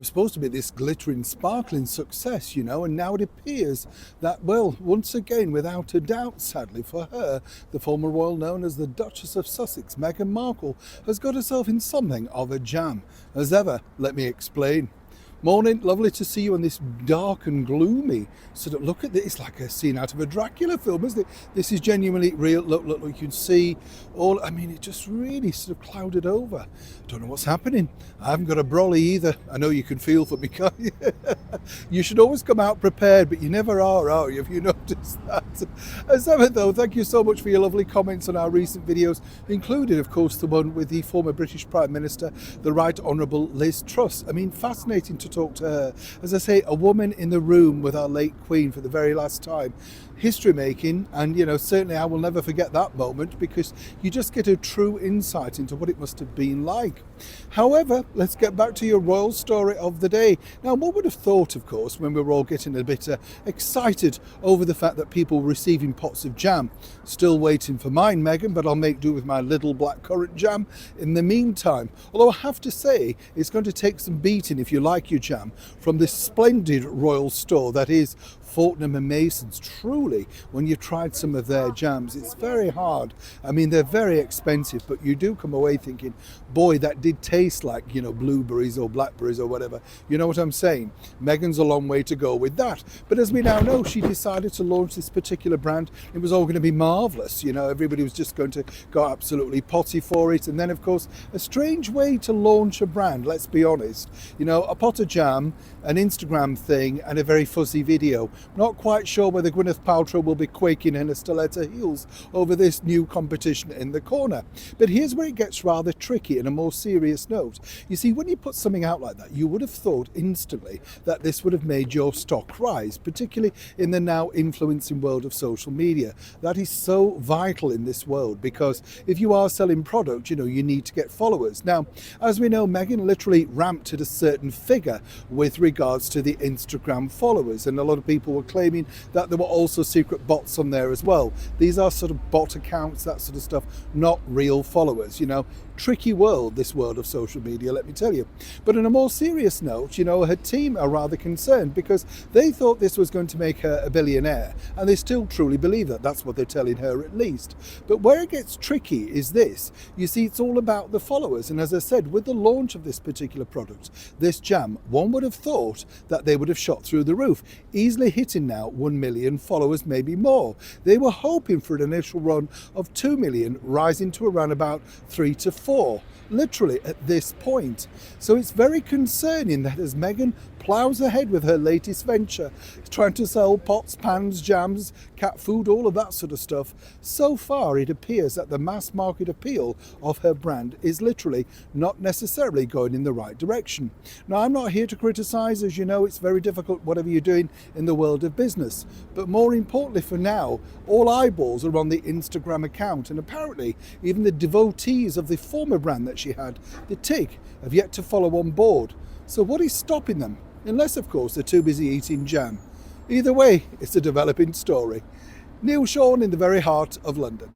Was supposed to be this glittering, sparkling success, and now it appears that, well, once again, without a doubt, sadly for her, the former royal known as the Duchess of Sussex, Meghan Markle, has got herself in something of a jam. As ever, let me explain. Morning, lovely to see you on this dark and gloomy sort of look at this. It's like a scene out of a Dracula film, isn't it? This is genuinely real. Look, you can see it just really sort of clouded over. Don't know what's happening. I haven't got a brolly either. I know you can feel for me, can't you? You should always come out prepared, but you never are you? Have you noticed that? As ever though, thank you so much for your lovely comments on our recent videos, including of course the one with the former British Prime Minister, the Right Honourable Liz Truss. Fascinating to talk to her. As I say, a woman in the room with our late Queen for the very last time. History making, and certainly I will never forget that moment, because you just get a true insight into what it must have been like. However, let's get back to your royal story of the day. Now, one would have thought, of course, when we were all getting a bit excited over the fact that people were receiving pots of jam. Still waiting for mine, Meghan, but I'll make do with my little blackcurrant jam in the meantime. Although I have to say, it's going to take some beating if you like your jam from this splendid royal store that is Fortnum and Mason's. Truly, when you've tried some of their jams, it's very hard. They're very expensive, but you do come away thinking, boy, that did taste like, blueberries or blackberries or whatever. You know what I'm saying? Meghan's a long way to go with that. But as we now know, she decided to launch this particular brand. It was all going to be marvellous. Everybody was just going to go absolutely potty for it. And then, of course, a strange way to launch a brand, let's be honest. A pot of jam, an Instagram thing, and a very fuzzy video. Not quite sure whether Gwyneth Paltrow will be quaking in her stiletto heels over this new competition in the corner. But here's where it gets rather tricky in a more serious note. You see, when you put something out like that, you would have thought instantly that this would have made your stock rise, particularly in the now influencing world of social media. That is so vital in this world, because if you are selling product, you need to get followers. Now, as we know, Meghan literally ramped at a certain figure with regards to the Instagram followers, and a lot of people were claiming that there were also secret bots on there as well. These are sort of bot accounts, that sort of stuff, not real followers. Tricky world, this world of social media, let me tell you. But on a more serious note, her team are rather concerned, because they thought this was going to make her a billionaire, and they still truly believe that. That's what they're telling her, at least. But where it gets tricky is this. You see, it's all about the followers, and as I said, with the launch of this particular product, this jam, one would have thought that they would have shot through the roof, easily hitting now 1 million followers, maybe more. They were hoping for an initial run of 2 million, rising to around about 3 to 4, literally at this point. So it's very concerning that as Meghan ploughs ahead with her latest venture, trying to sell pots, pans, jams, cat food, all of that sort of stuff, so far it appears that the mass market appeal of her brand is literally not necessarily going in the right direction. Now, I'm not here to criticize. As you know, it's very difficult whatever you're doing in the world of business, but more importantly for now, all eyeballs are on the Instagram account, and apparently even the devotees of the former brand that she had, the TIG, have yet to follow on board. So what is stopping them? Unless, of course, they're too busy eating jam. Either way, it's a developing story. Neil Sean in the very heart of London.